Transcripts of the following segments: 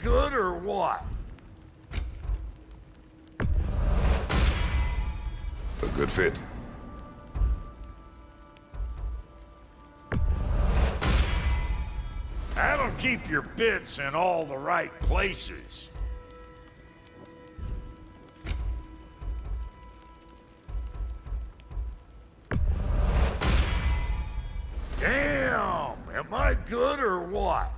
good or what? A good fit. That'll keep your bits in all the right places. Damn! Am I good or what?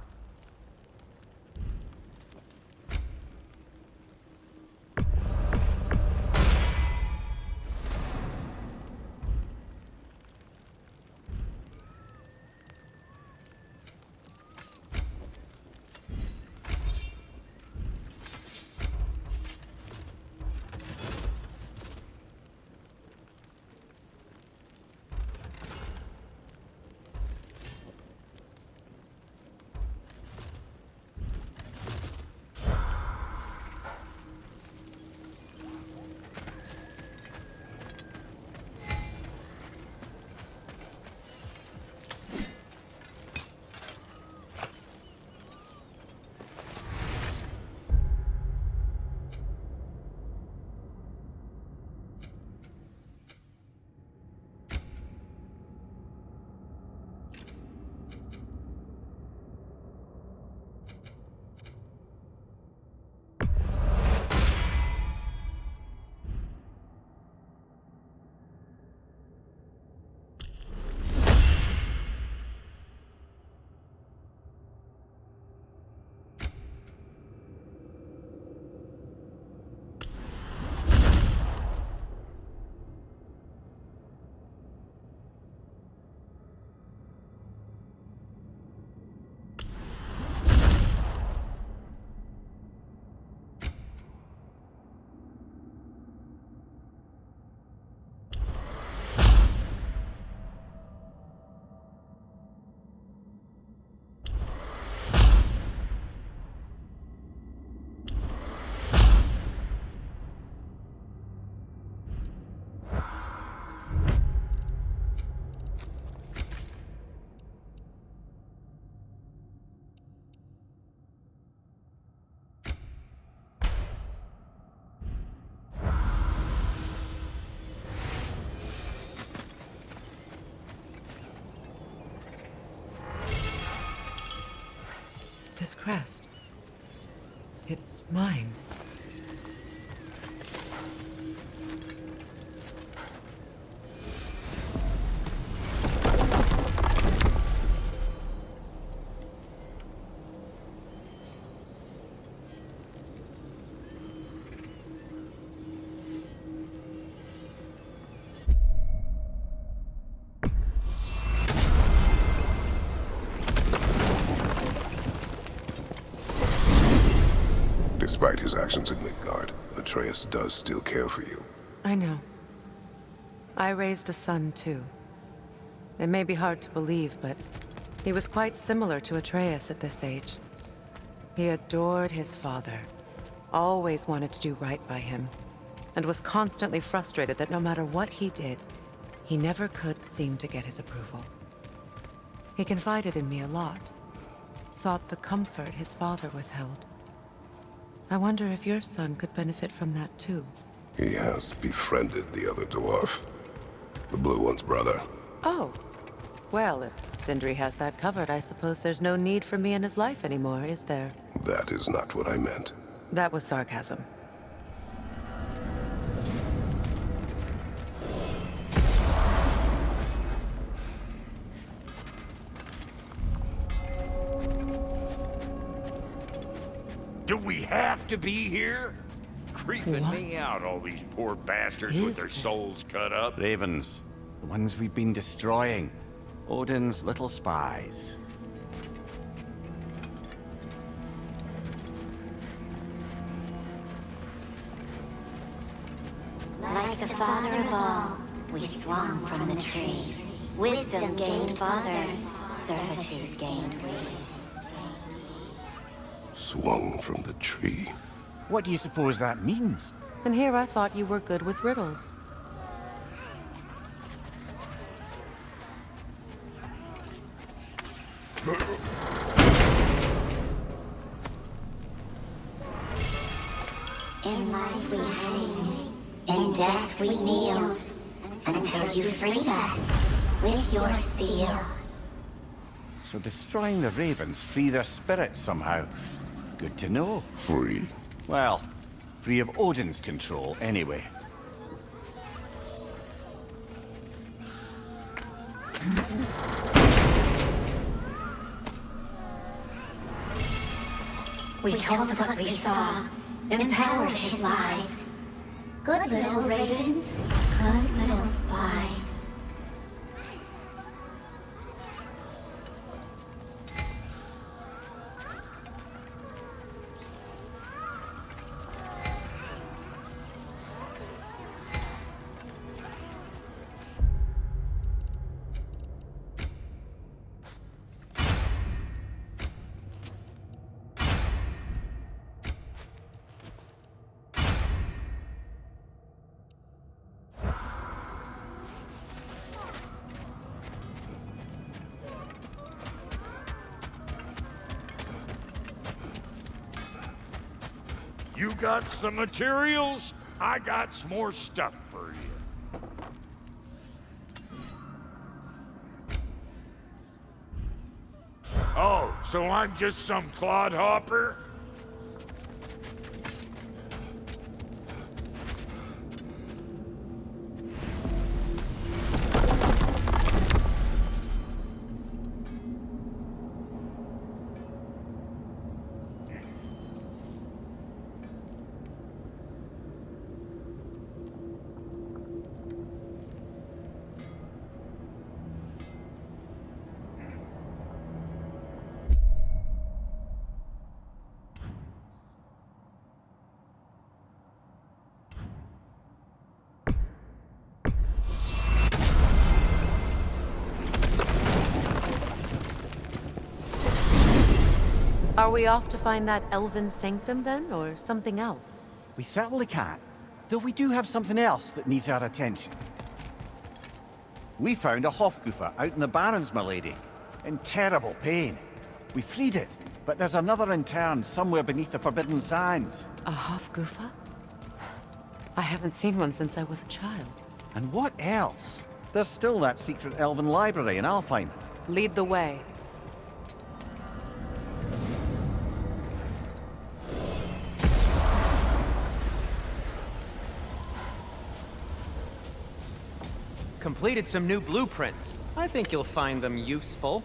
This crest. It's mine. Despite his actions in Midgard, Atreus does still care for you. I know. I raised a son, too. It may be hard to believe, but he was quite similar to Atreus at this age. He adored his father, always wanted to do right by him, and was constantly frustrated that no matter what he did, he never could seem to get his approval. He confided in me a lot, sought the comfort his father withheld. I wonder if your son could benefit from that too. He has befriended the other dwarf. The blue one's brother. Oh. Well, if Sindri has that covered, I suppose there's no need for me in his life anymore, is there? That is not what I meant. That was sarcasm. Do we have to be here? Creeping What me out, all these poor bastards is with their this? souls cut up. Ravens. The ones we've been destroying. Odin's little spies. Like the father of all, we swung from the tree. Wisdom gained father, servitude gained we. Swung from the tree. What do you suppose that means? And here I thought you were good with riddles. In life we hanged, in death we kneeled, until you freed us with your steel. So destroying the ravens free their spirits somehow. Good to know. Free. Well, free of Odin's control, anyway. We told what we saw, empowered his lies. Good little ravens, good little spies. You got some materials? I got some more stuff for you. Oh, so I'm just some clodhopper? Are we off to find that elven sanctum then, or something else? We certainly can. Though we do have something else that needs our attention. We found a Hofgufa out in the Barrens, my lady. In terrible pain. We freed it, but there's another intern somewhere beneath the Forbidden Sands. A Hofgufa? I haven't seen one since I was a child. And what else? There's still that secret elven library in Alfheim. Lead the way. Completed some new blueprints. I think you'll find them useful.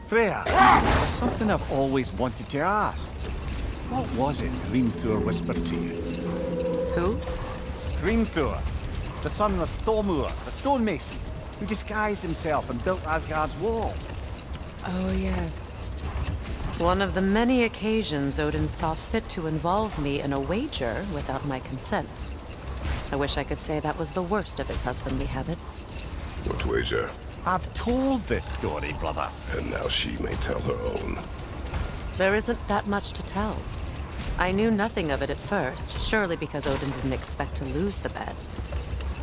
Freya, there's something I've always wanted to ask. What was it Hrimthur whispered to you? Who? Hrimthur, the son of Thormur, the stonemason, who disguised himself and built Asgard's wall. Oh, yes. One of the many occasions Odin saw fit to involve me in a wager without my consent. I wish I could say that was the worst of his husbandly habits. What wager? I've told this story, brother. And now she may tell her own. There isn't that much to tell. I knew nothing of it at first, surely because Odin didn't expect to lose the bet.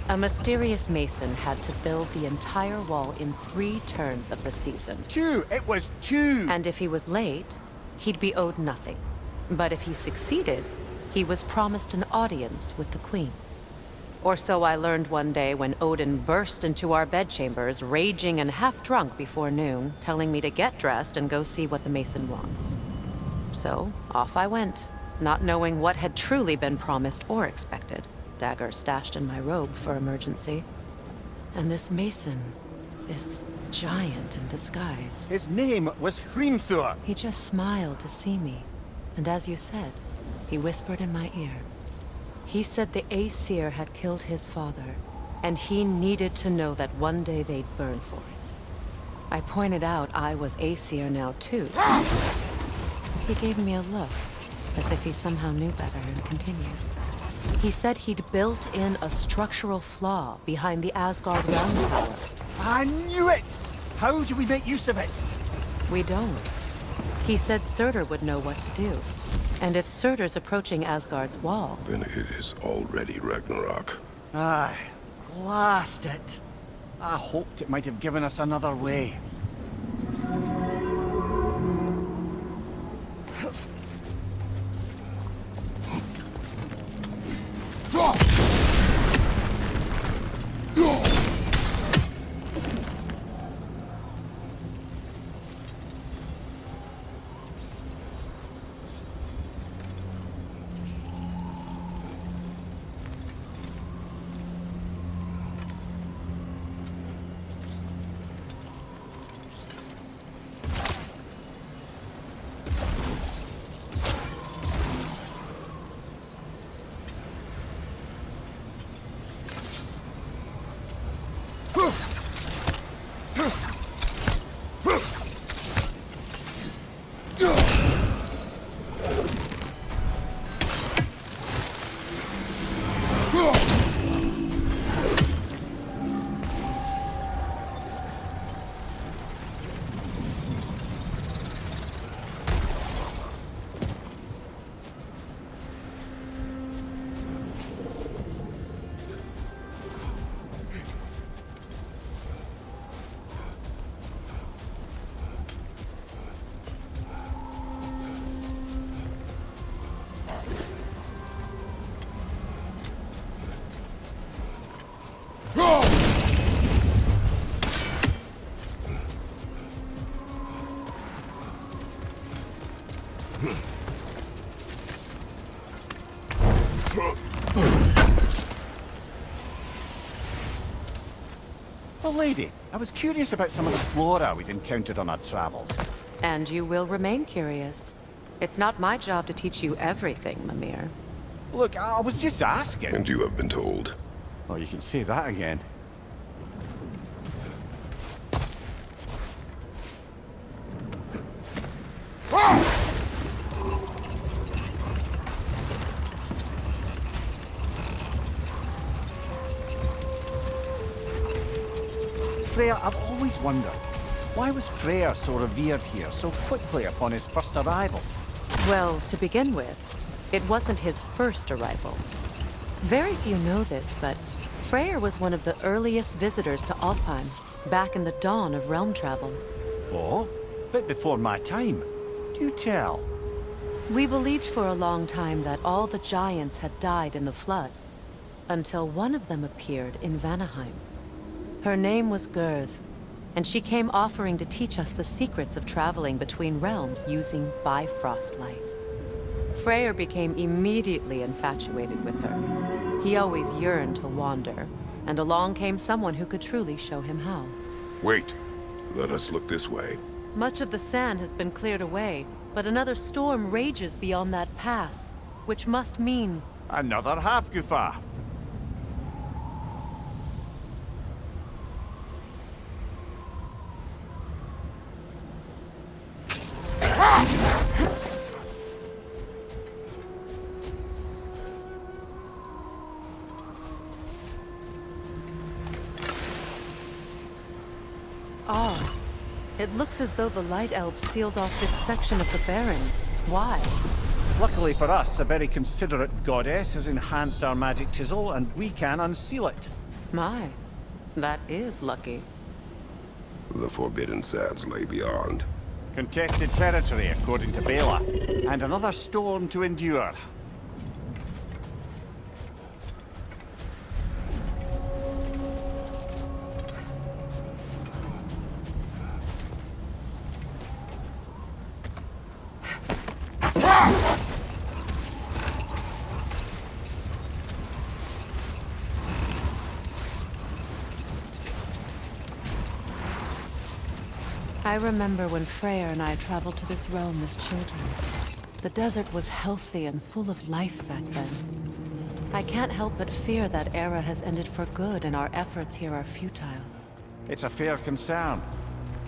A mysterious mason had to build the entire wall in 3 turns of the season. 2! It was 2! And if he was late, he'd be owed nothing. But if he succeeded, he was promised an audience with the queen. Or so I learned one day when Odin burst into our bedchambers, raging and half-drunk before noon, telling me to get dressed and go see what the mason wants. So, off I went, not knowing what had truly been promised or expected. Dagger stashed in my robe for emergency. And this mason, this giant in disguise. His name was Hrimthur. He just smiled to see me. And as you said, He whispered in my ear. He said the Aesir had killed his father, and he needed to know that one day they'd burn for it. I pointed out I was Aesir now too. He gave me a look, as if he somehow knew better, and continued. He said he'd built in a structural flaw behind the Asgard realm tower. I knew it! How do we make use of it? We don't. He said Surtur would know what to do. And if Surtur's approaching Asgard's wall... Then it is already Ragnarok. Aye, blast it. I hoped it might have given us another way. Well, lady, I was curious about some of the flora we've encountered on our travels. And you will remain curious. It's not my job to teach you everything, Mimir. Look, I was just asking. And you have been told. Oh, you can say that again. Freya, I've always wondered, why was Freyr so revered here so quickly upon his first arrival? Well, to begin with, it wasn't his first arrival. Very few know this, but Freyr was one of the earliest visitors to Alfheim, back in the dawn of realm travel. Oh? Bit before my time. Do tell. We believed for a long time that all the giants had died in the flood, until one of them appeared in Vanaheim. Her name was Gurth, and she came offering to teach us the secrets of traveling between realms using Bifrost light. Freyr became immediately infatuated with her. He always yearned to wander, and along came someone who could truly show him how. Wait. Let us look this way. Much of the sand has been cleared away, but another storm rages beyond that pass, which must mean... Another Hafgufa. Ah, it looks as though the Light Elves sealed off this section of the Barrens. Why? Luckily for us, a very considerate goddess has enhanced our magic chisel, and we can unseal it. My, that is lucky. The forbidden sands lay beyond. Contested territory, according to Bela. And another storm to endure. I remember when Freyr and I traveled to this realm as children. The desert was healthy and full of life back then. I can't help but fear that era has ended for good and our efforts here are futile. It's a fair concern.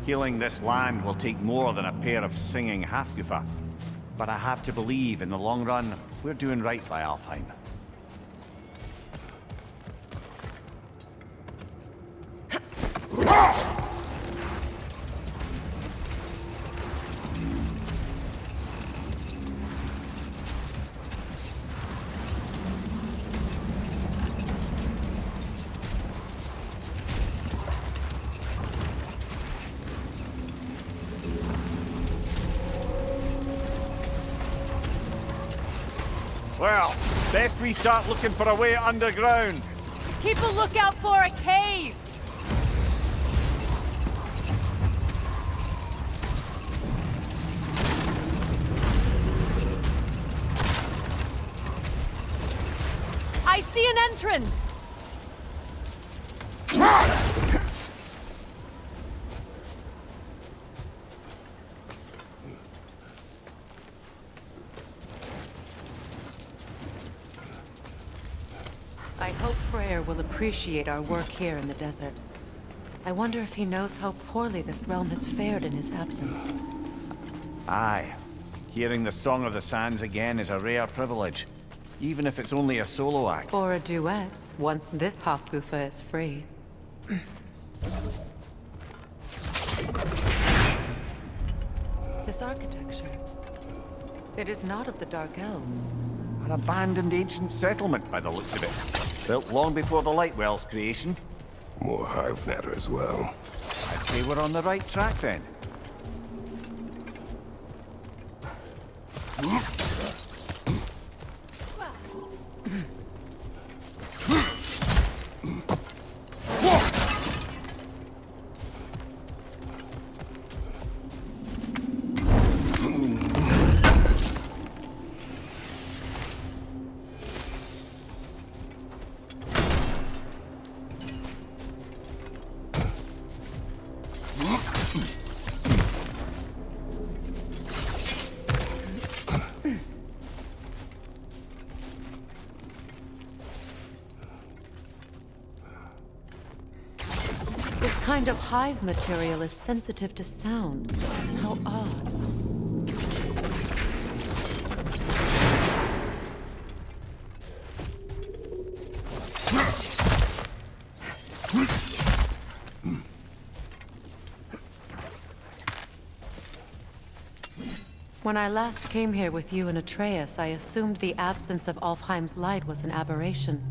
Healing this land will take more than a pair of singing Hafgufa. But I have to believe, in the long run, we're doing right by Alfheim. Well, best we start looking for a way underground. Keep a lookout for a cave! I see an entrance! I hope Freyr will appreciate our work here in the desert. I wonder if he knows how poorly this realm has fared in his absence. Aye. Hearing the Song of the Sands again is a rare privilege, even if it's only a solo act. Or a duet, once this Hofgufa is free. This architecture. It is not of the Dark Elves. An abandoned ancient settlement, by the looks of it. Built long before the Lightwell's creation. More hive matter as well. I'd say we're on the right track then. This kind of hive material is sensitive to sound. How odd. When I last came here with you and Atreus, I assumed the absence of Alfheim's light was an aberration.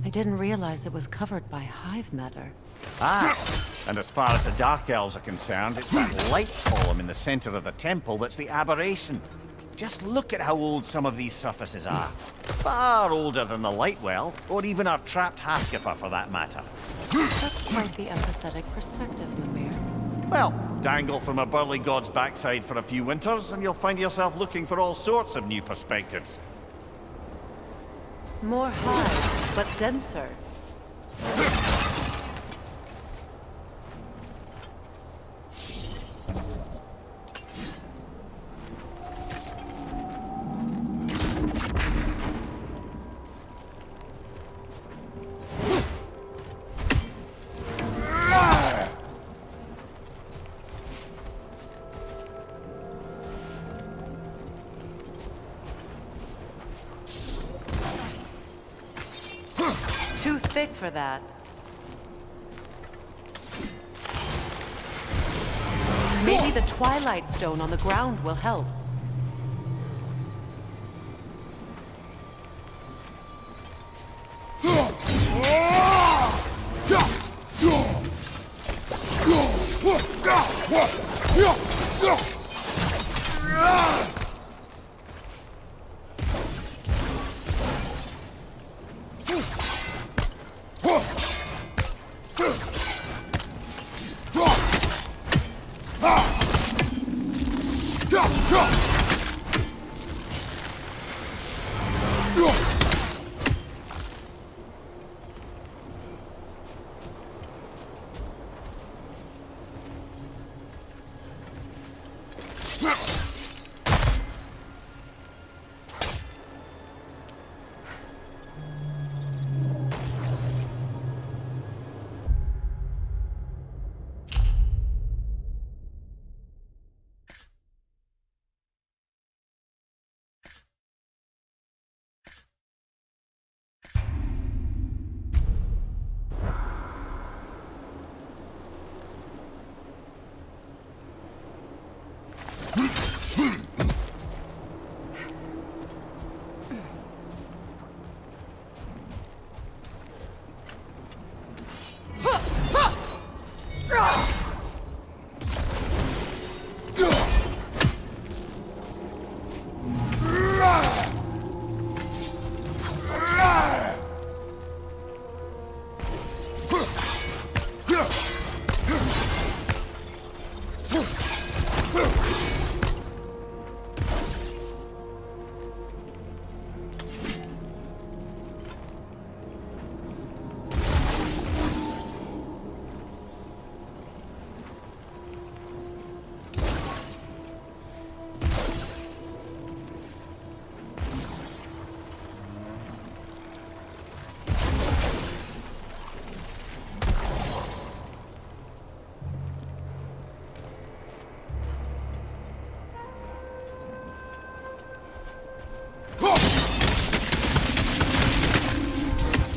I didn't realize it was covered by hive matter. Ah, and as far as the Dark Elves are concerned, it's that light column in the center of the temple that's the aberration. Just look at how old some of these surfaces are. Far older than the Lightwell, or even our trapped Hafgufa for that matter. That's quite the empathetic perspective, Mimir. Well, dangle from a burly god's backside for a few winters, and you'll find yourself looking for all sorts of new perspectives. More hive, but denser. Too thick for that. Maybe the Twilight Stone on the ground will help.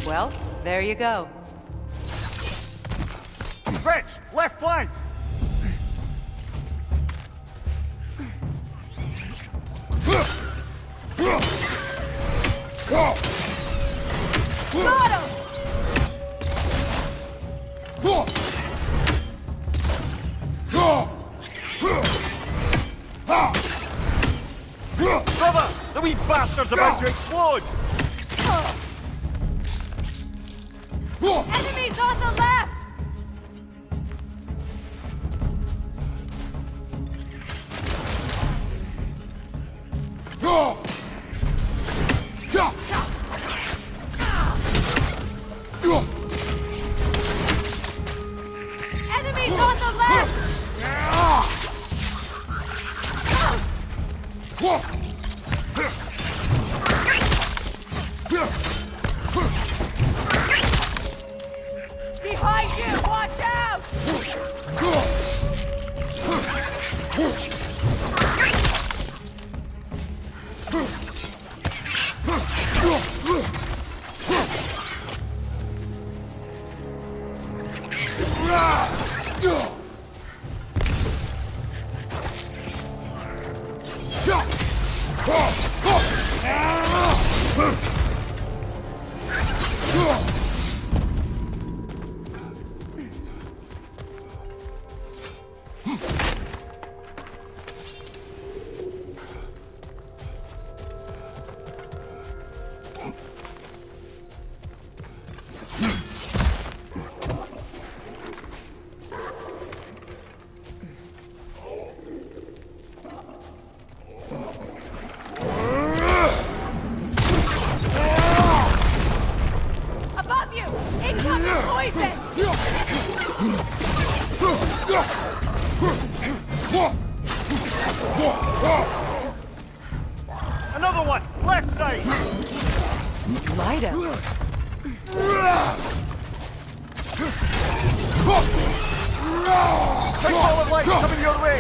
Well, there you go. Rich, left flank! Brother, the wee bastard's about to explode! Enemies on the left! Enemies on the left! Behind you! Watch out! Above you! Incoming poison! Another one! Left side! Light elves. Big ball of light coming your way!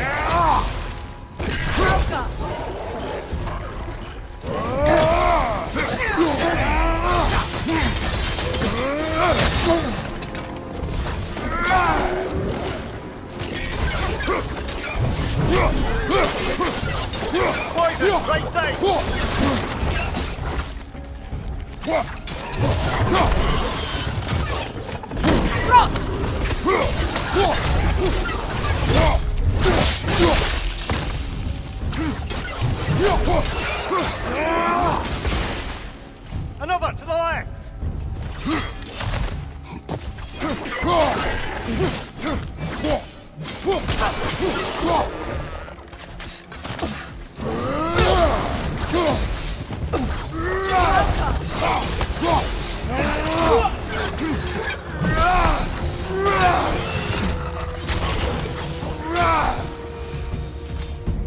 Poison, right side! Another to the left!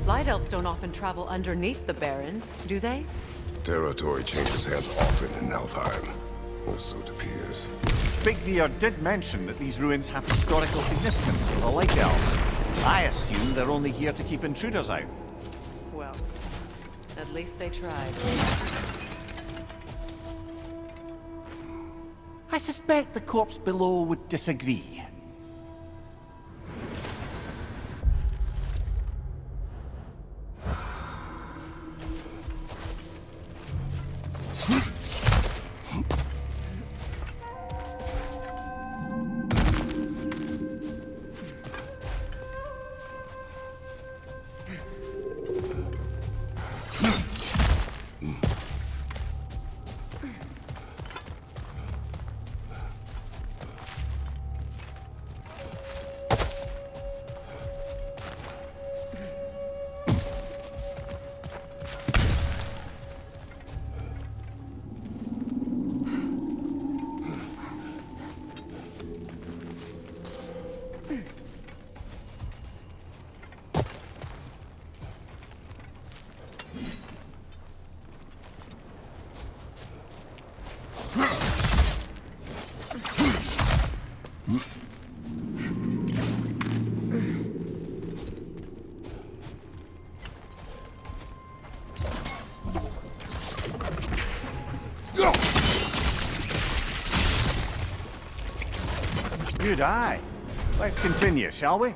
Light elves don't often travel underneath the Barrens, do they? Territory changes hands often in Alfheim, or so it appears. Big Deer did mention that these ruins have historical significance for the Light Elves. I assume they're only here to keep intruders out. Well, at least they tried. I suspect the corpse below would disagree. Good eye. Let's continue, shall we?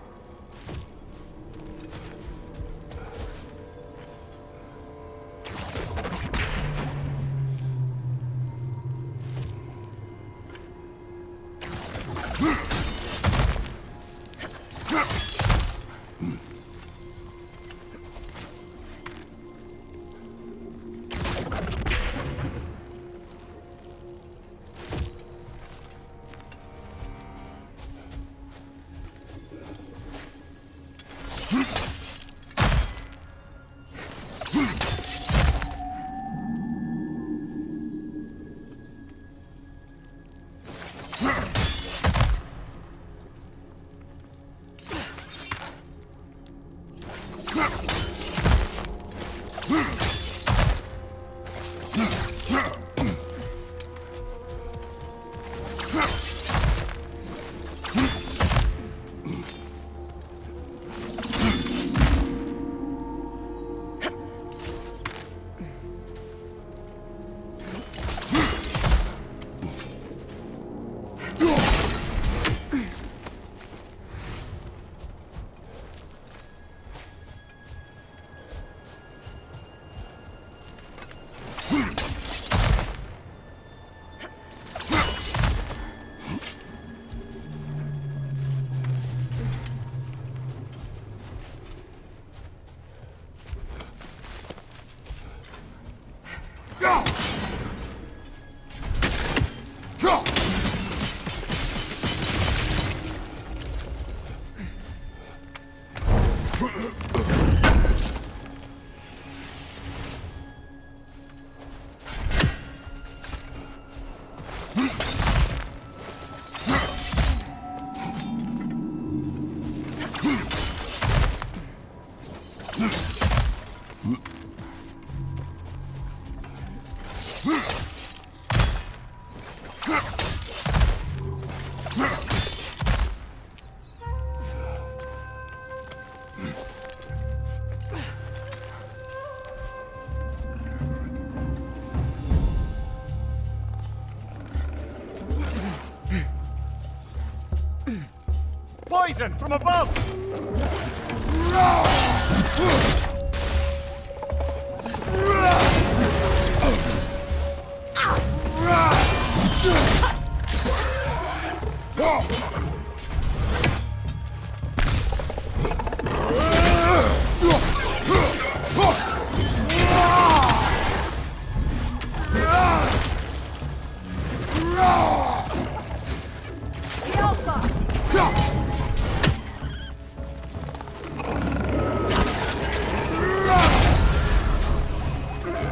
Poison from above!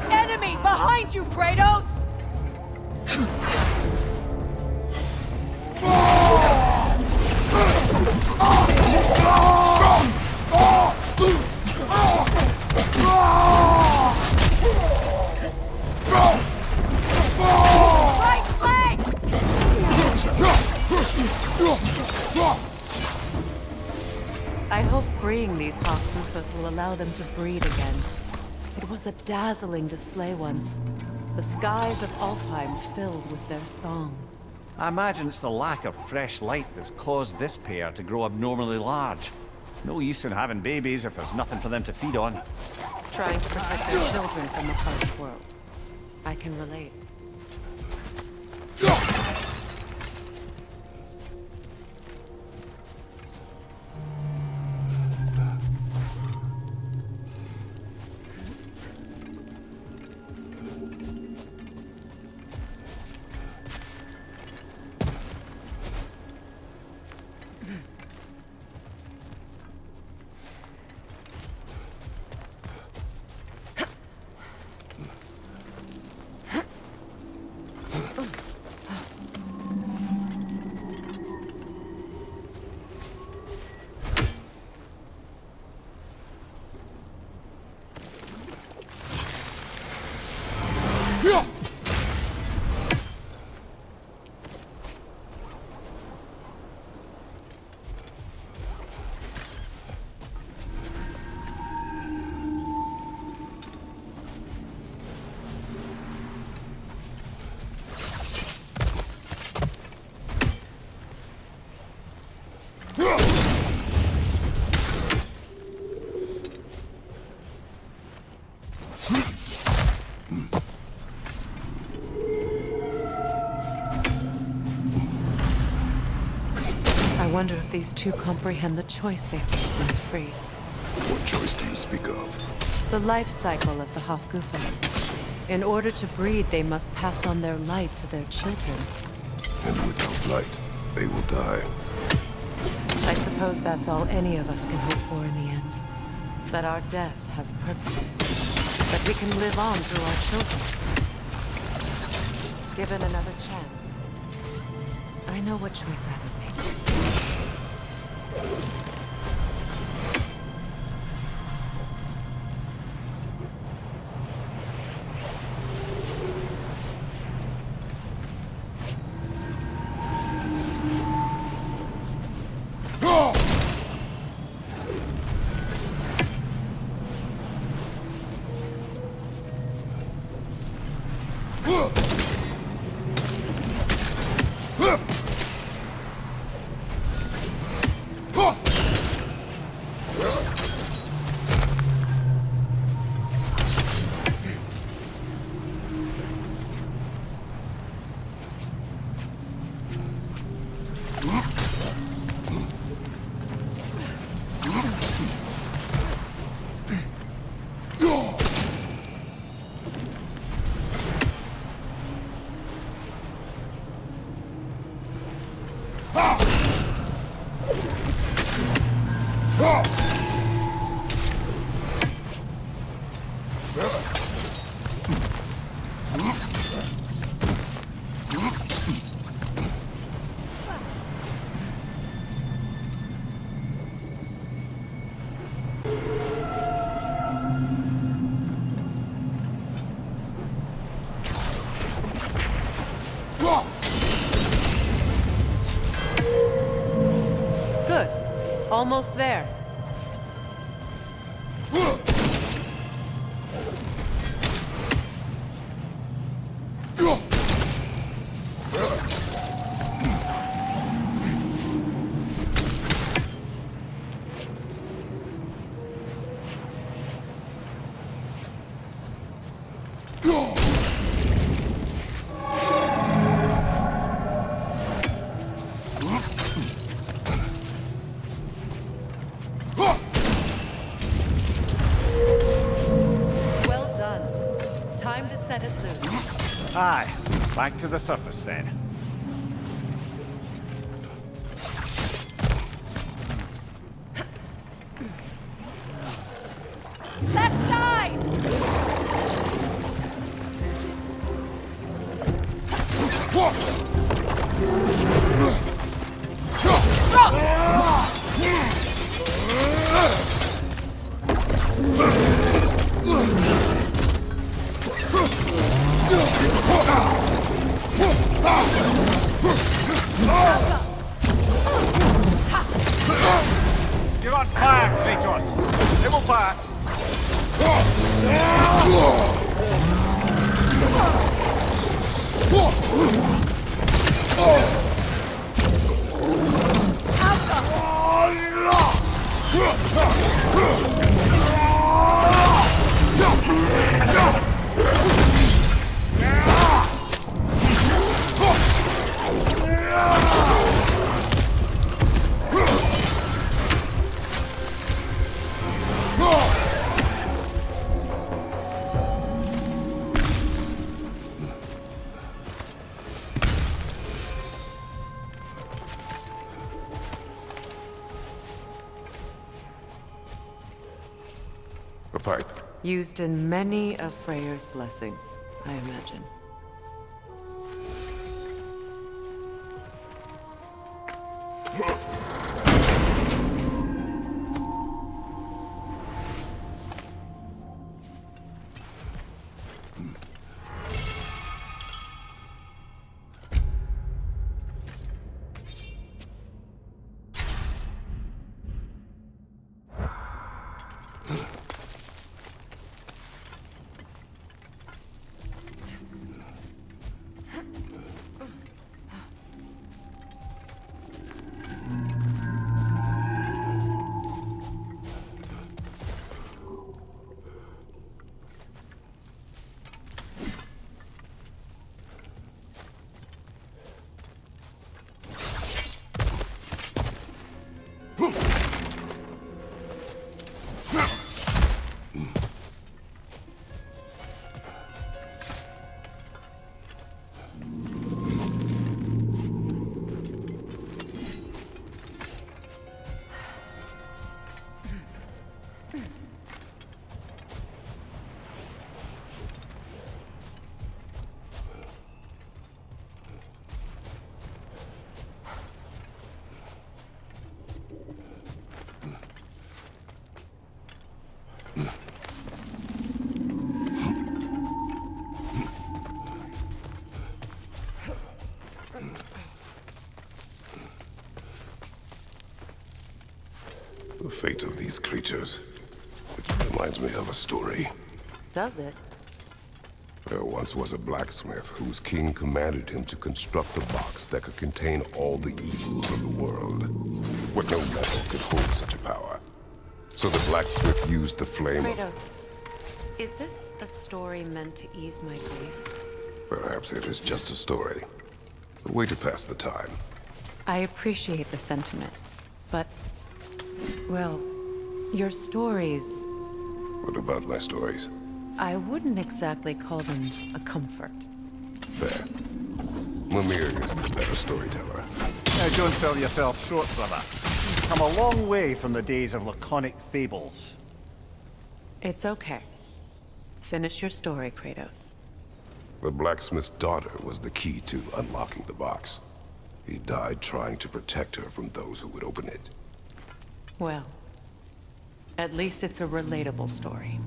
Enemy behind you, Kratos! Right flank! I hope freeing these Hawkmoofers will allow them to breed again. It was a dazzling display once. The skies of Alfheim filled with their song. I imagine it's the lack of fresh light that's caused this pair to grow abnormally large. No use in having babies if there's nothing for them to feed on. Trying to protect their children from the harsh world. I can relate. I wonder if these two comprehend the choice they face once free. What choice do you speak of? The life cycle of the Hofgufa. In order to breed, they must pass on their light to their children. And without light, they will die. I suppose that's all any of us can hope for in the end. That our death has purpose. That we can live on through our children. Given another chance, I know what choice I would make. Good. Almost there. Well done. Time to set it loose. Aye, back to the surface then. Left side! You're on fire, Kratos! They will pass! A pipe. Used in many of Freyr's blessings, I imagine. The fate of these creatures. It reminds me of a story. Does it? There once was a blacksmith whose king commanded him to construct a box that could contain all the evils of the world. But no metal could hold such a power. So the blacksmith used the flame Kratos, is this a story meant to ease my grief? Perhaps it is just a story. A way to pass the time. I appreciate the sentiment, but... well, your stories... What about my stories? I wouldn't exactly call them a comfort. Fair. Mimir is the better storyteller. Now, don't sell yourself short, brother. You've come a long way from the days of laconic fables. It's okay. Finish your story, Kratos. The blacksmith's daughter was the key to unlocking the box. He died trying to protect her from those who would open it. Well, at least it's a relatable story.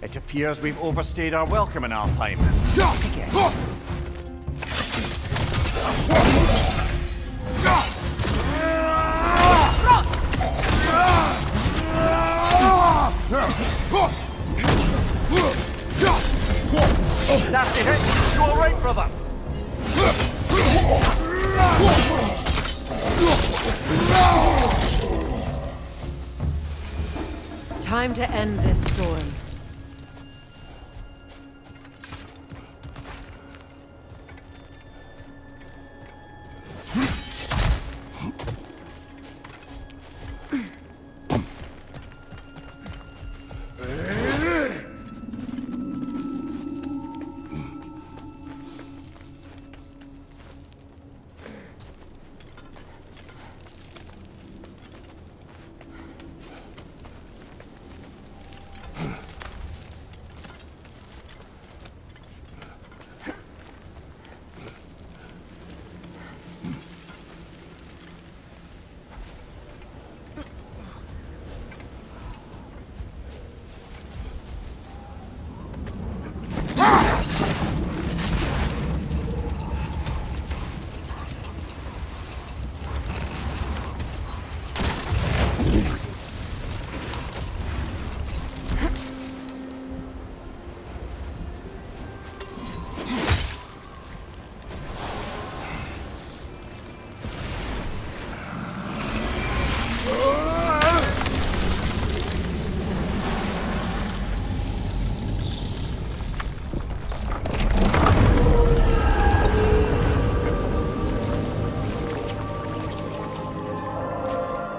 It appears we've overstayed our welcome in Alfheim. Again. Nasty hit! You alright, brother? Time to end this storm.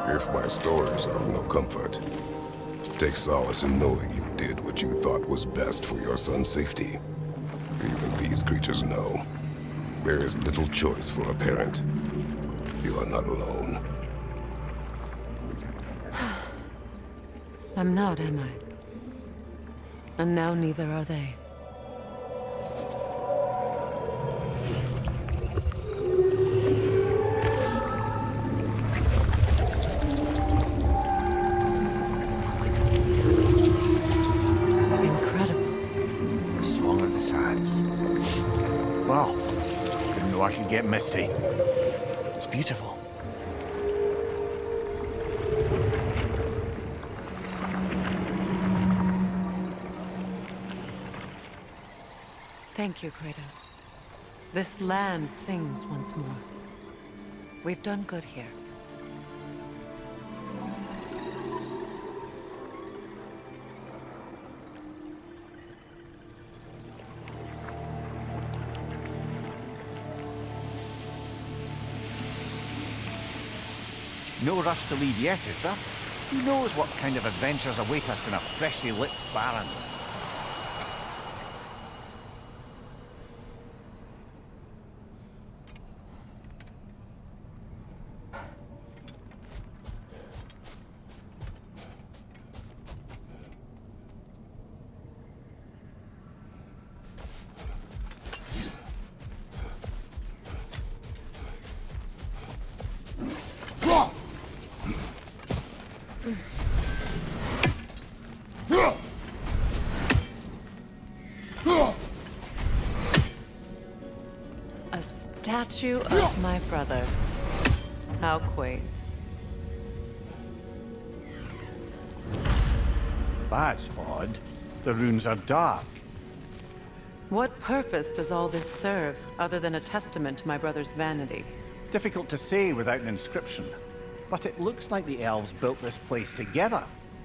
If my stories are of no comfort, take solace in knowing you did what you thought was best for your son's safety. Even these creatures know. There is little choice for a parent. You are not alone. I'm not, am I? And now neither are they. Wow. Didn't know I could get misty. It's beautiful. Thank you, Kratos. This land sings once more. We've done good here. No rush to leave yet, is there? Who knows what kind of adventures await us in a freshly lit Barrens? A statue of my brother. How quaint. That's odd. The runes are dark. What purpose does all this serve, other than a testament to my brother's vanity? Difficult to say without an inscription. But it looks like the elves built this place together,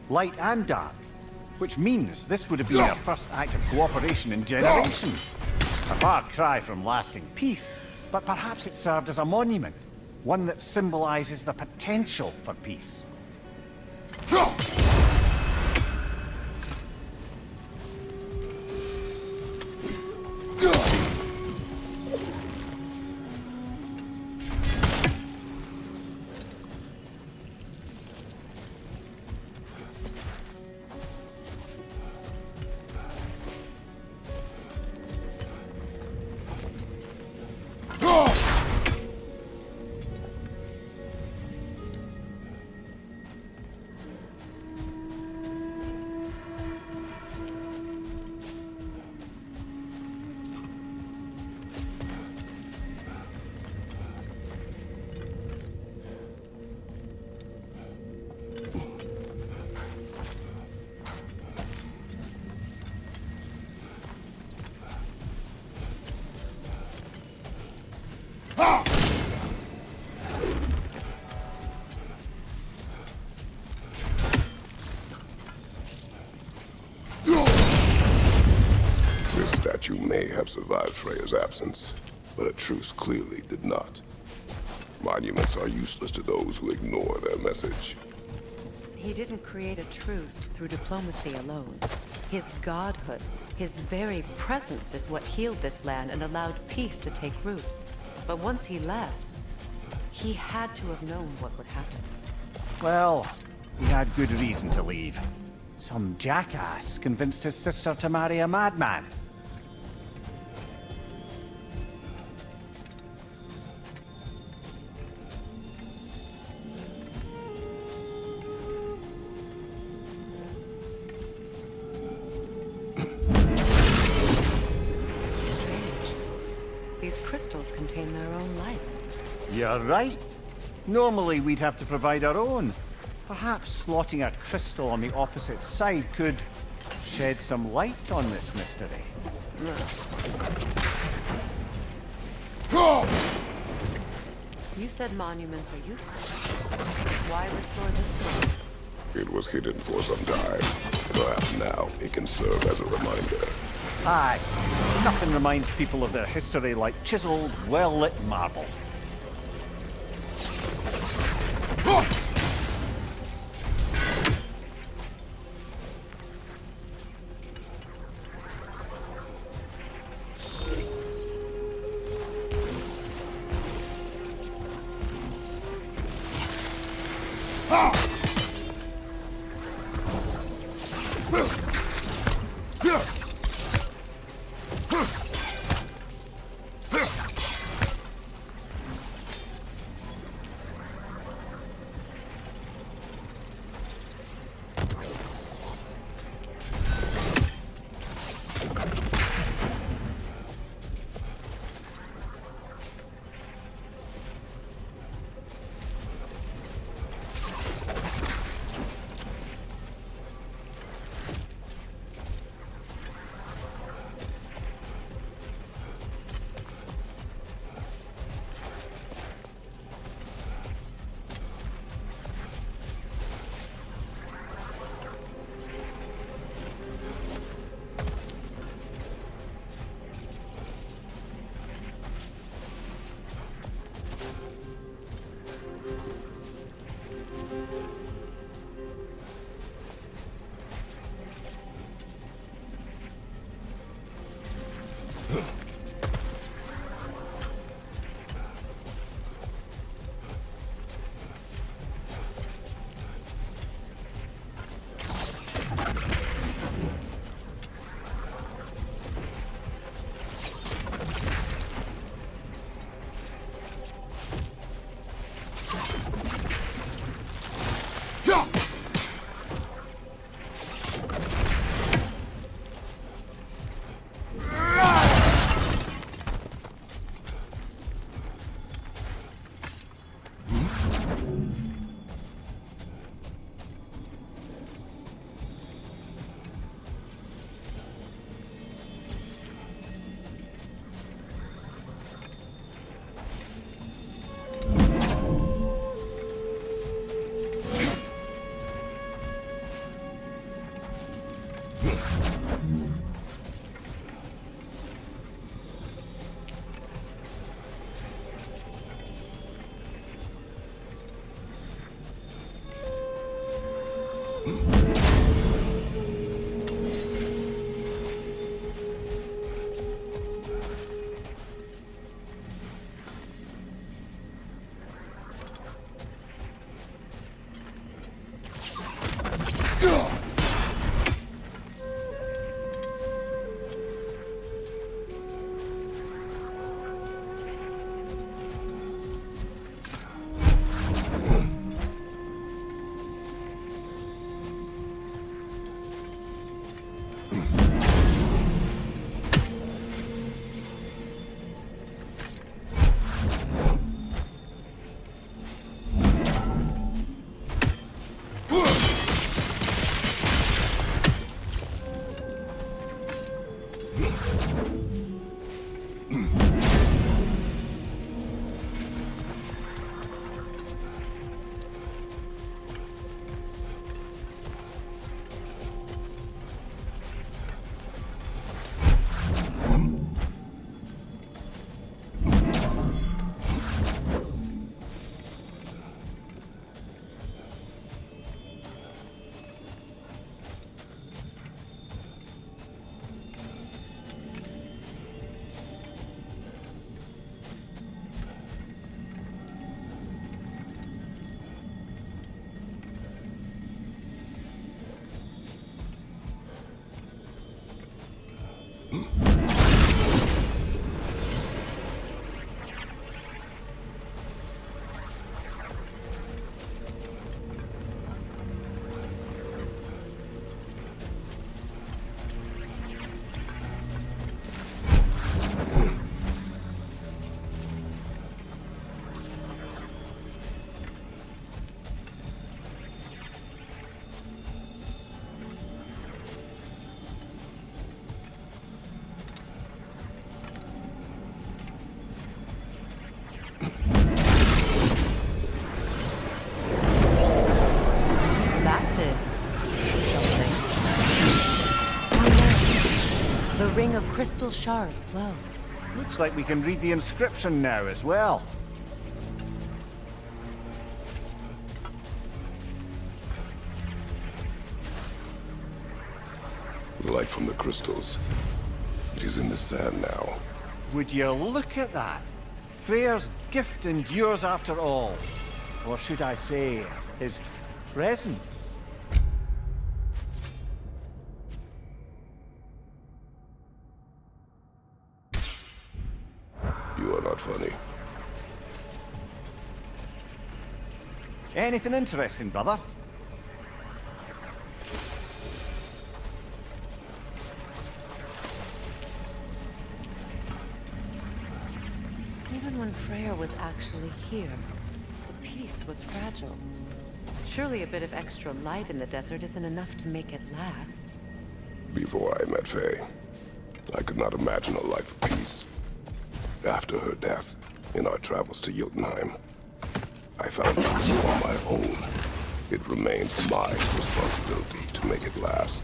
light and dark. Which means this would have been their first act of cooperation in generations. A far cry from lasting peace, but perhaps it served as a monument. One that symbolizes the potential for peace. This statue may have survived Freya's absence, but a truce clearly did not. Monuments are useless to those who ignore their message. He didn't create a truce through diplomacy alone. His godhood, his very presence is what healed this land and allowed peace to take root. But once he left, he had to have known what would happen. Well, he had good reason to leave. Some jackass convinced his sister to marry a madman. Strange. These crystals contain their own light. You're right. Normally we'd have to provide our own. Perhaps slotting a crystal on the opposite side could shed some light on this mystery. You said monuments are useless. Why restore this one? It was hidden for some time. Perhaps now it can serve as a reminder. Aye, nothing reminds people of their history like chiseled, well-lit marble. ring of crystal shards glow. Looks like we can read the inscription now as well. Light from the crystals. It is in the sand now. Would you look at that? Freyr's gift endures after all. Or should I say, his presence? You are not funny. Anything interesting, brother? Even when Freyr was actually here, the peace was fragile. Surely a bit of extra light in the desert isn't enough to make it last. Before I met Faye, I could not imagine a life of peace. After her death, in our travels to Jotunheim, I found peace on my own. It remains my responsibility to make it last.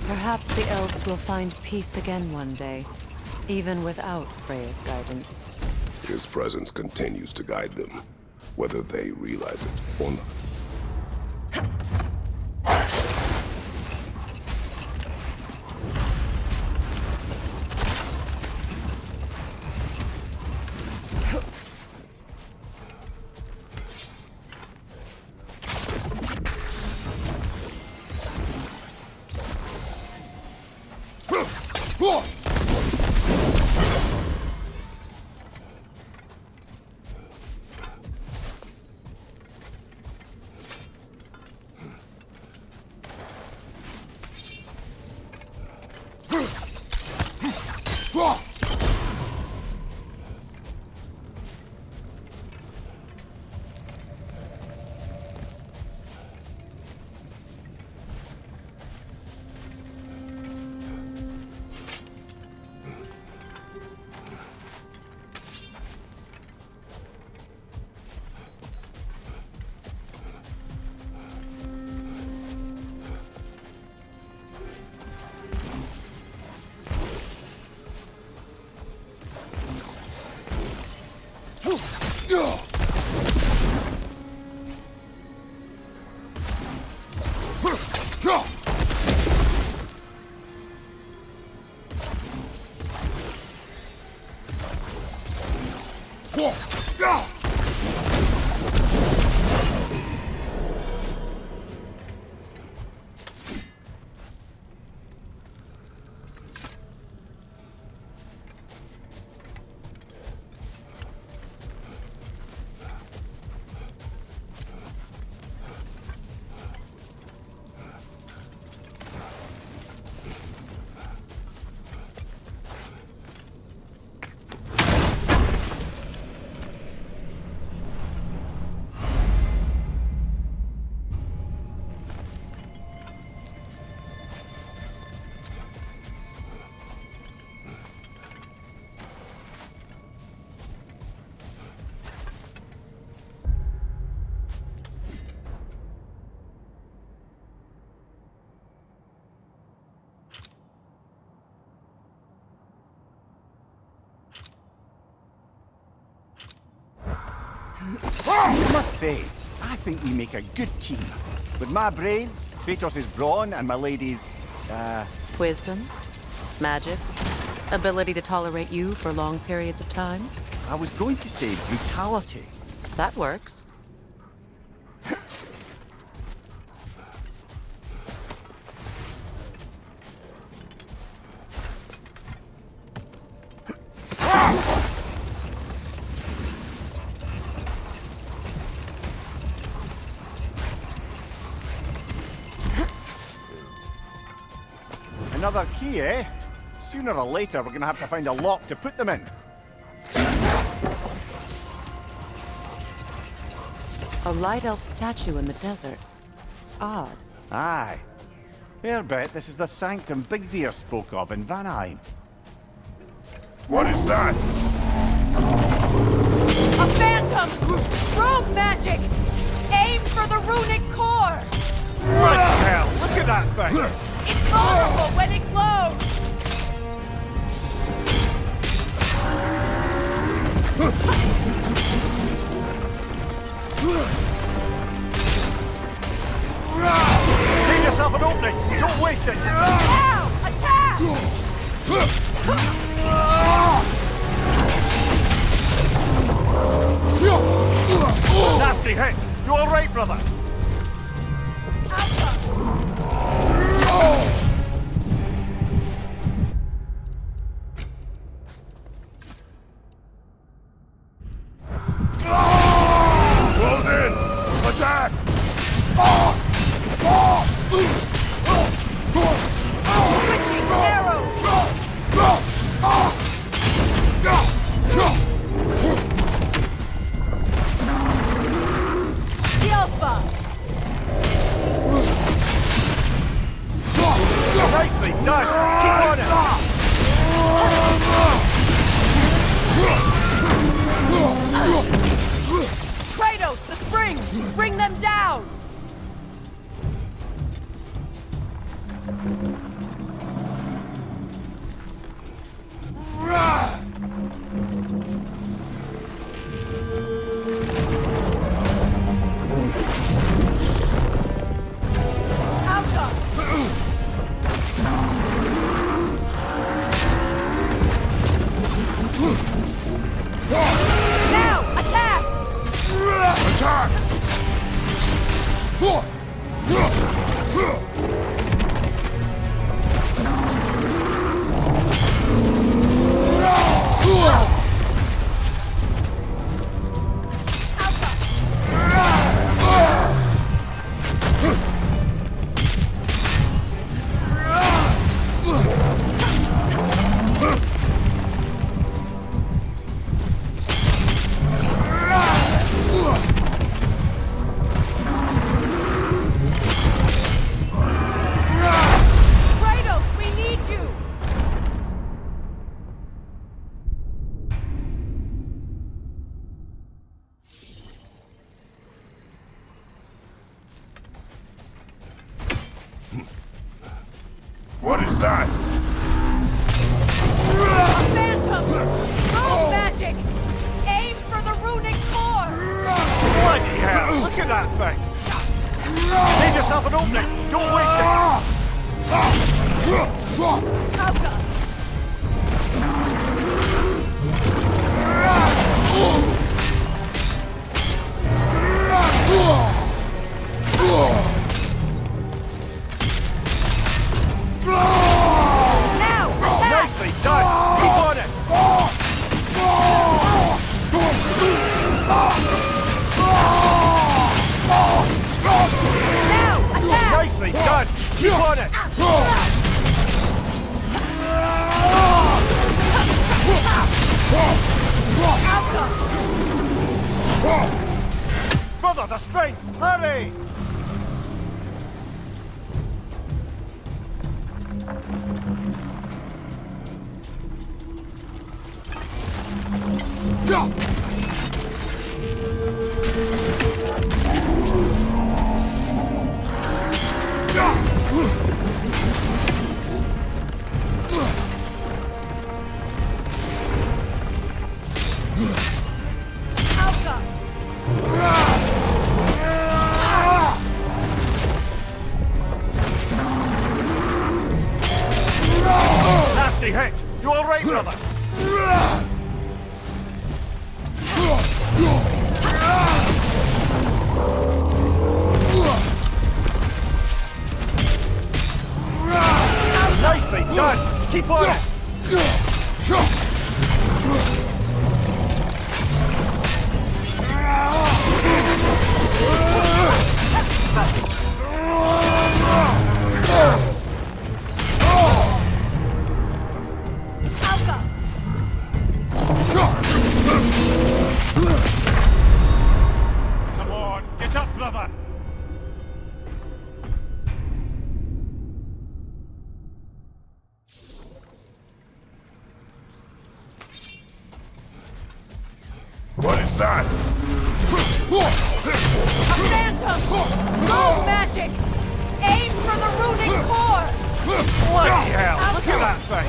Perhaps the elves will find peace again one day, even without Freyr's guidance. His presence continues to guide them, whether they realize it or not. I must say, I think we make a good team. With my brains, Kratos' brawn, and my lady's, Wisdom, magic, ability to tolerate you for long periods of time. I was going to say brutality. That works. Another key, eh? Sooner or later, we're gonna have to find a lock to put them in. A light elf statue in the desert. Odd. Aye. Fair bet this is the sanctum Bigvir spoke of in Vanheim. What is that? A phantom! Rogue magic! Aim for the runic core! What the hell? Look at that thing! It's vulnerable when it glows! Leave yourself an opening! Don't waste it! Now! Attack! Nasty hit! You alright, brother? Close in! Attack! Switching arrows! The Alpha! Nicely done! Keep on it! Kratos, the springs! Bring them down! Now! Attack! Attack! Kratos, we need you! What is that? A phantom! Rogue magic! Aim for the runic core! Bloody hell! Look at that thing! Leave yourself an opening! Don't waste it! Alka! Now! Attack! Nicely done! Keep on it! Now! Attack! Nicely done! Keep on it! Brother, the springs! Hurry! Alka! Nasty hit! You alright, brother? Nicely done! Keep on it! Alka! Come on, get up, brother! What is that? A phantom! Rogue magic! Aim for the runic core! Bloody hell! Look at that thing!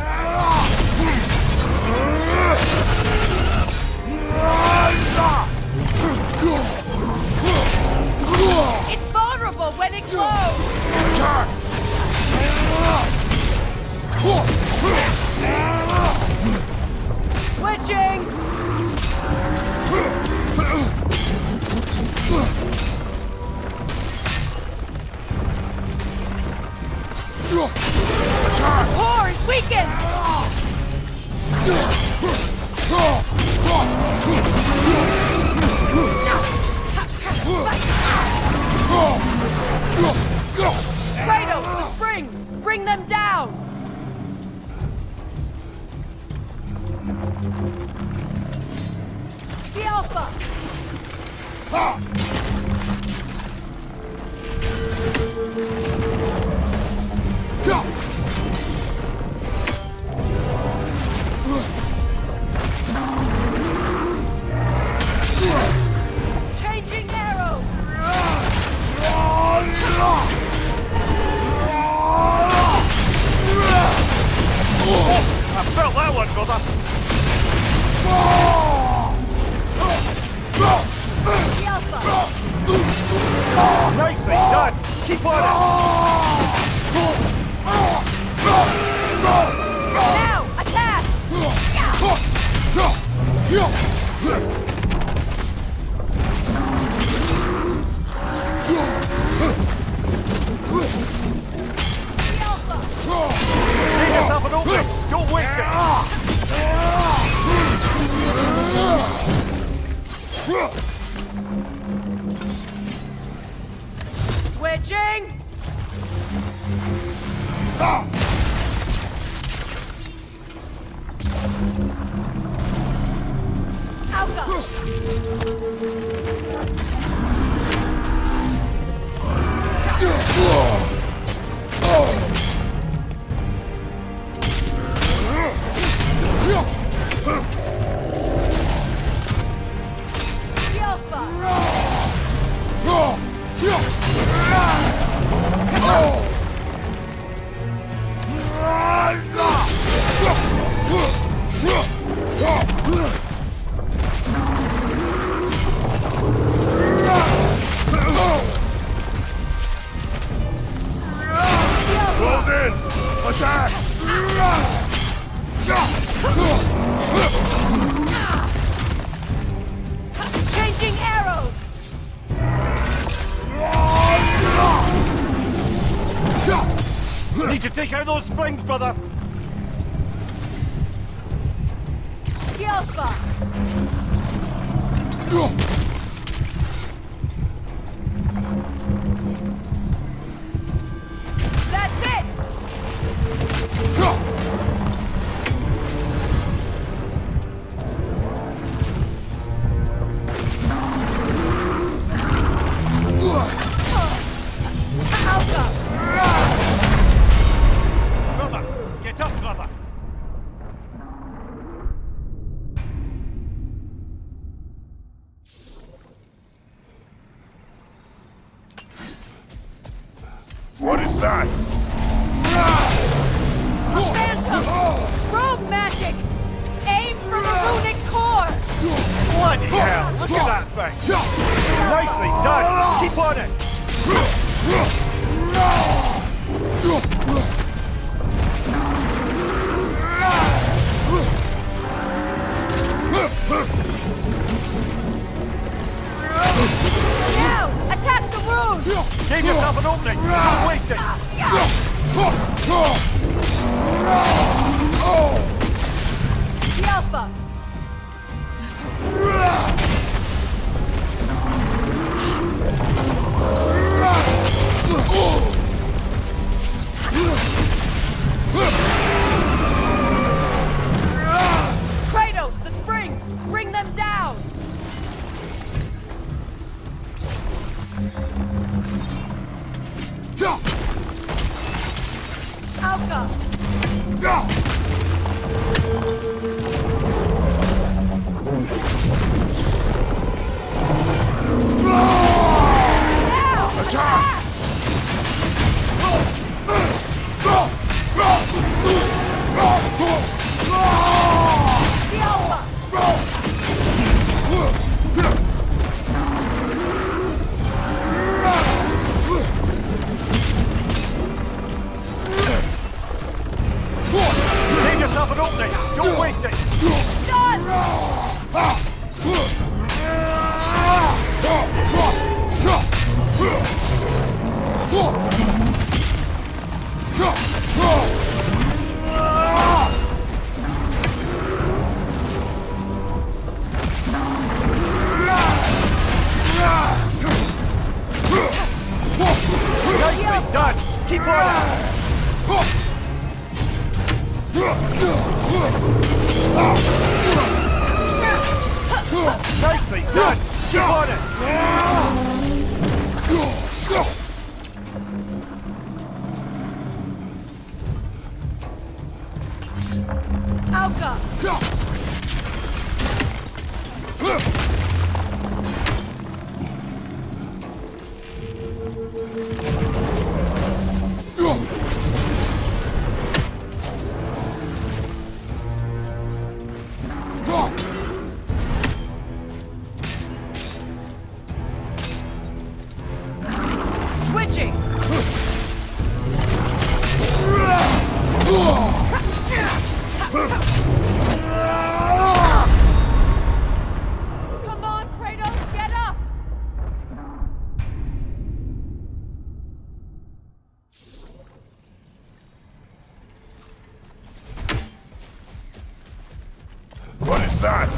Kratos, the springs! Bring them down! The Alpha! Changing arrows! I felt that one, brother. The Alpha! Nicely done. Keep on Now, attack! The Alpha! Give yourself an opening. Don't waste Switching! Alpha! The Alpha! Close in. Attack. Changing arrows! Need to take out those springs, brother. The Alpha! That's it! Alpha! Brother, get up, brother. What is that? Phantom! Rogue magic! Aim for the runic core! Bloody hell! Look at that thing! Nicely done! Keep on it! Now! Attack the rune! Give yourself an opening! Don't waste it! The Alpha! Kratos, the springs! Bring them down! Alpha! Now! Attack! The Alpha! done! Keep on it! Nicely done! Keep on it! Alka! Switching! Come on, Kratos, get up! What is that?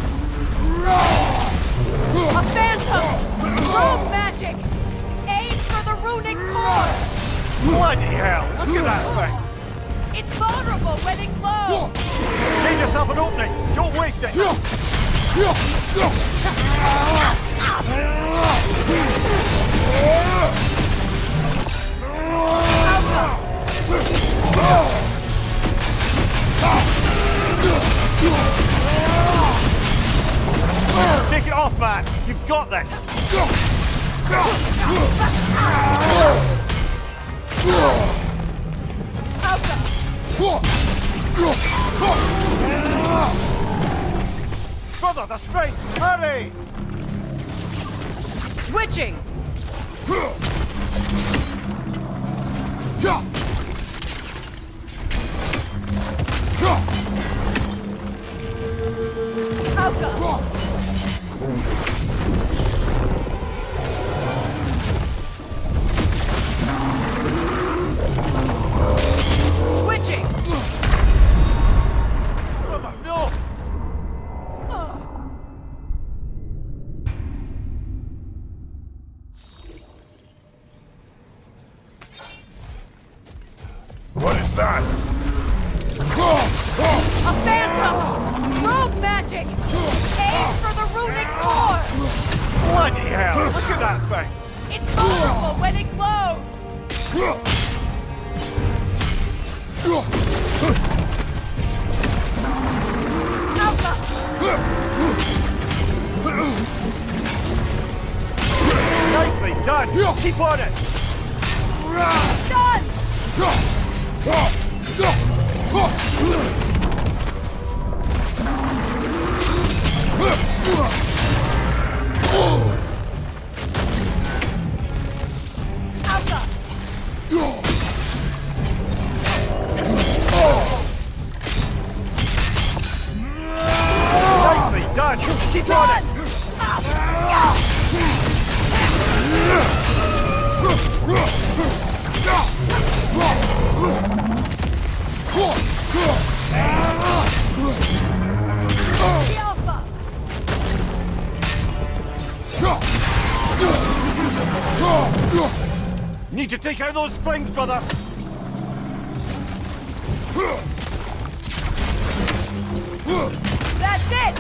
A phantom! Rogue magic! Aim for the runic core! Bloody hell! Look at that thing! It's vulnerable when it glows! Give yourself an opening! Don't waste it! Take it off, man! You've got this! Brother, the strength! Hurry! Switching! Alka! Switching! Brother, no! What is that? A phantom! Rogue magic! Aim for the runic core! Bloody hell! Look at that thing! It's vulnerable when it glows! Alka! Nicely done! Keep on it! Done! Alka! Nicely done! Keep on it! The Alpha! Need to take out those springs, brother! That's it!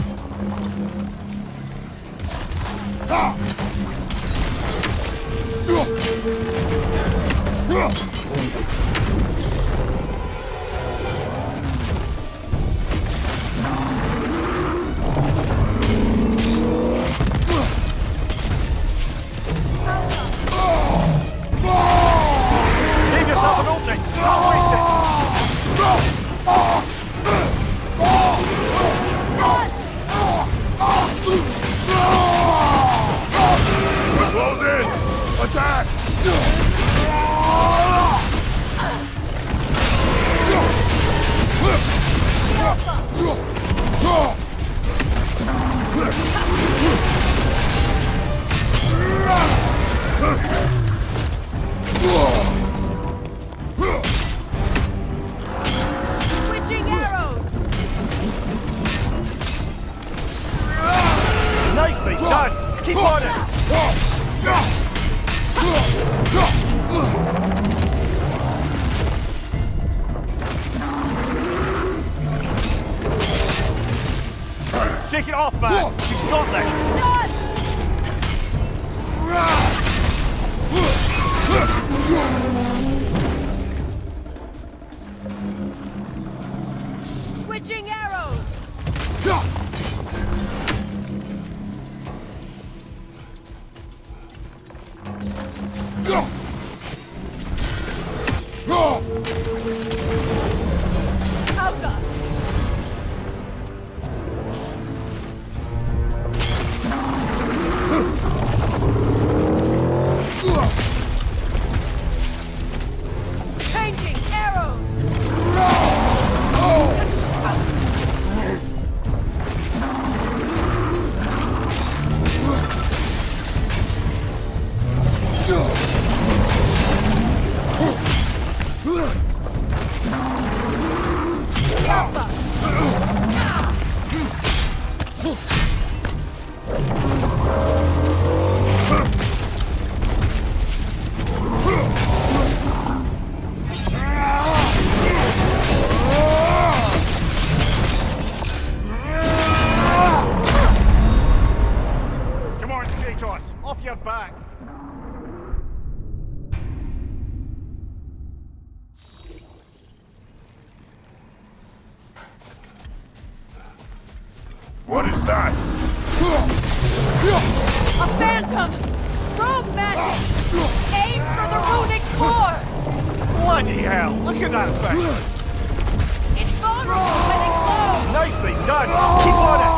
Give yourself an opening! Don't waste it! Close in! Attack! Switching arrows! Nicely done! Keep on it! Shake it off, man! You've got this! Run! Switching arrows! Alka! Changing arrows! Come on, Kratos! Off your back! What is that? A phantom! Rogue magic! Aim for the runic core! Bloody hell! Look at that thing! It's vulnerable when it glows! Nicely done! Keep on it!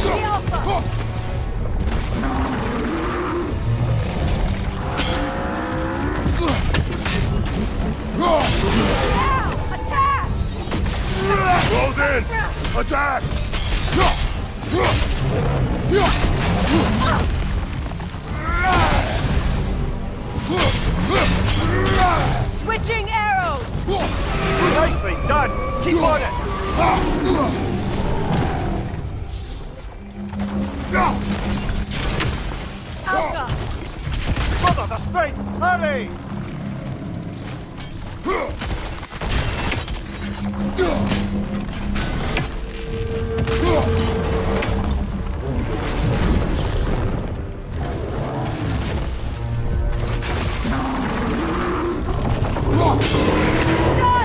The Alpha! Now! Attack! Close in! Attack! Switching arrows! Nicely done! Keep on it! Alka! Mother, the Sphinx! Hurry! Run!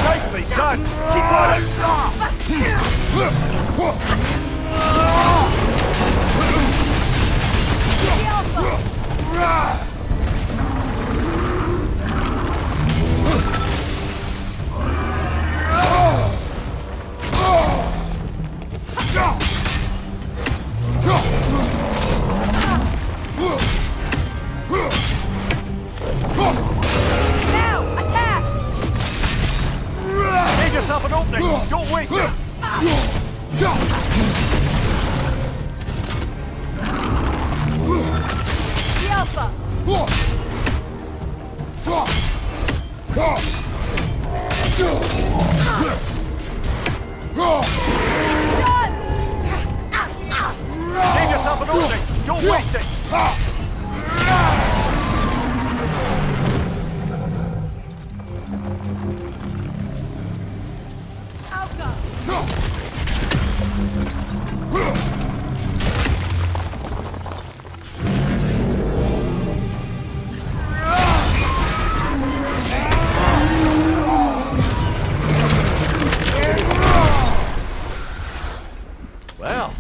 Nicely done! Keep on it! The Alpha! Now! Attack! Give yourself an opening! Don't waste it! The Alpha! Run! Give yourself an opening! Don't waste it! Alka! Well,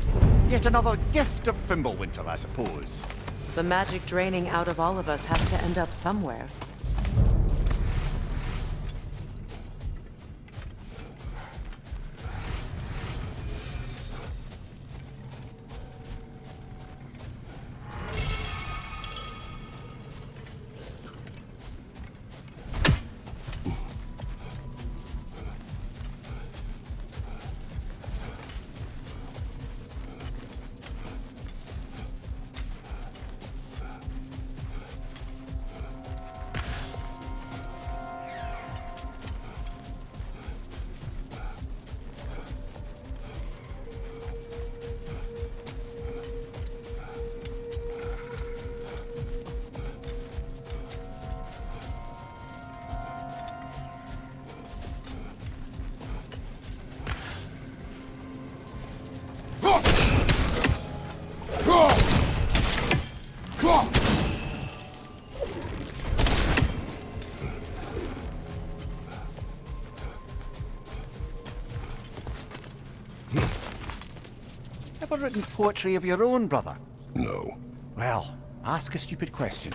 yet another gift of Fimbulwinter, I suppose. The magic draining out of all of us has to end up somewhere. ever written poetry of your own, brother? No. Well, ask a stupid question.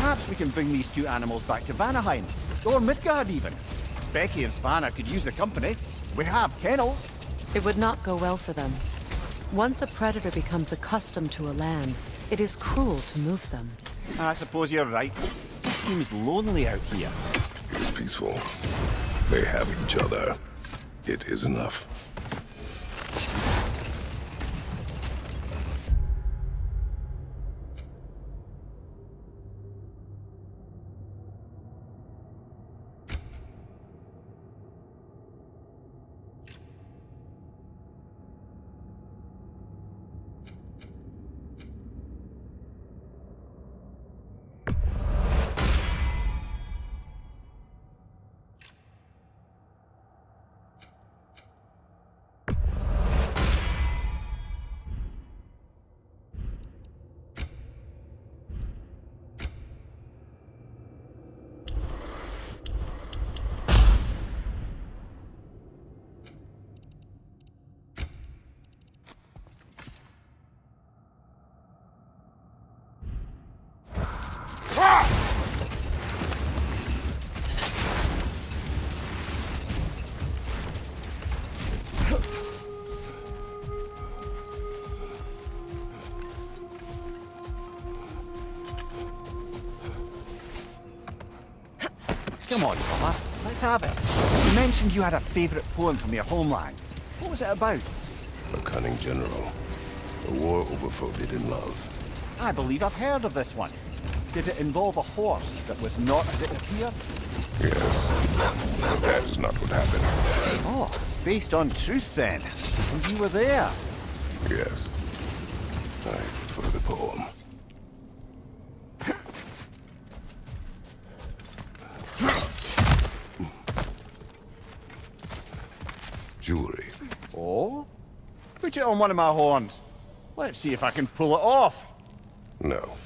Perhaps we can bring these two animals back to Vanaheim, or Midgard even. Becky and Svanna could use the company. We have kennels. It would not go well for them. Once a predator becomes accustomed to a land, it is cruel to move them. I suppose you're right. It seems lonely out here. It's peaceful. They have each other. It is enough. Come on, brother. Let's have it. You mentioned you had a favourite poem from your homeland. What was it about? A cunning general. A war over forbidden love. I believe I've heard of this one. Did it involve a horse that was not as it appeared? Yes. But that is not what happened. Oh, it's based on truth then. And you were there. Yes. I prefer the poem. Jewelry. Oh? Put it on one of my horns. Let's see if I can pull it off. No.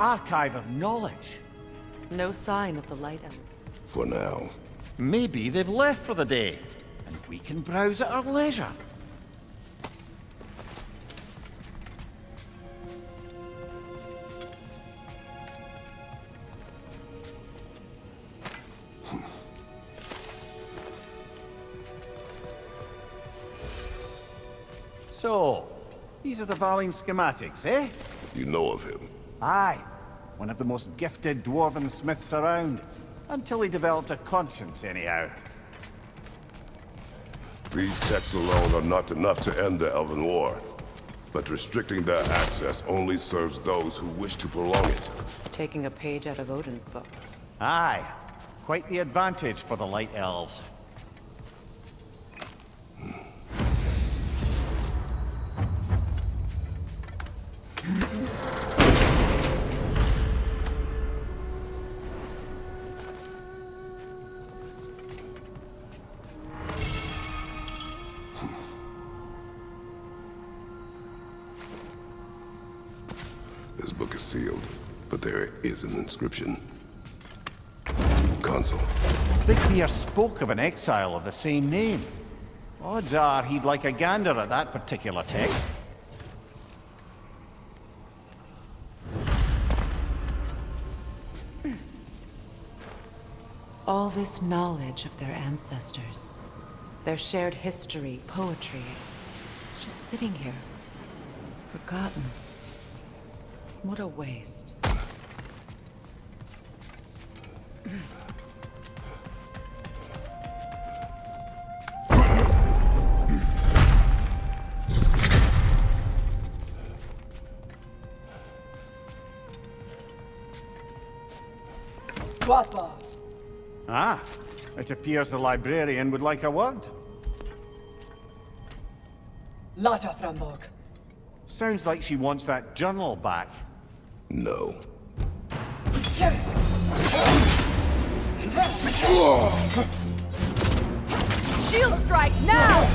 archive of knowledge. No sign of the Light Elves. For now. Maybe they've left for the day, and we can browse at our leisure. So, these are the Valine schematics, eh? You know of him. Aye. One of the most gifted dwarven smiths around. Until he developed a conscience, anyhow. These texts alone are not enough to end the Elven War. But restricting their access only serves those who wish to prolong it. Taking a page out of Odin's book. Aye. Quite the advantage for the Light Elves. This book is sealed, but there is an inscription. Consul. Big Bear spoke of an exile of the same name. Odds are he'd like a gander at that particular text. All this knowledge of their ancestors, their shared history, poetry, just sitting here, forgotten. What a waste. Swatha. Ah, it appears the librarian would like a word. Lata Frambog. Sounds like she wants that journal back. No. Shield strike now!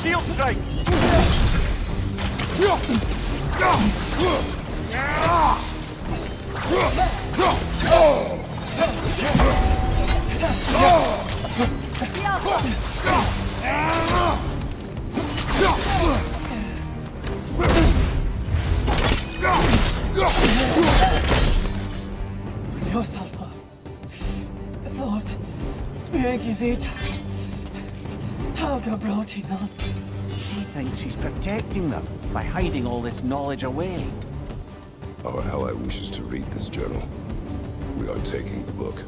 Shield strike! No sulfur. Thought. Megivita. Helga brought it on. She thinks she's protecting them by hiding all this knowledge away. Our ally wishes to read this journal. We are taking the book.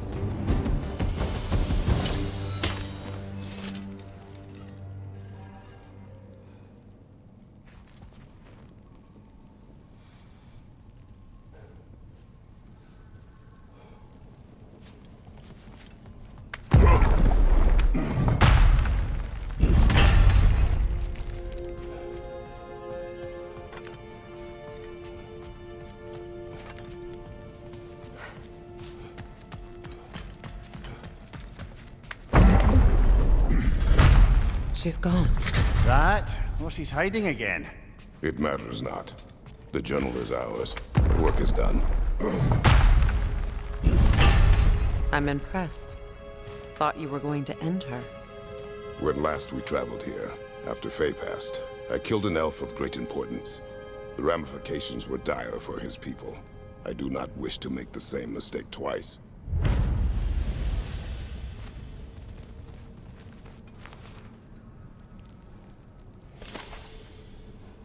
She's gone. That? Or she's hiding again. It matters not. The journal is ours. Work is done. I'm impressed. Thought you were going to end her. When last we traveled here, after Faye passed, I killed an elf of great importance. The ramifications were dire for his people. I do not wish to make the same mistake twice.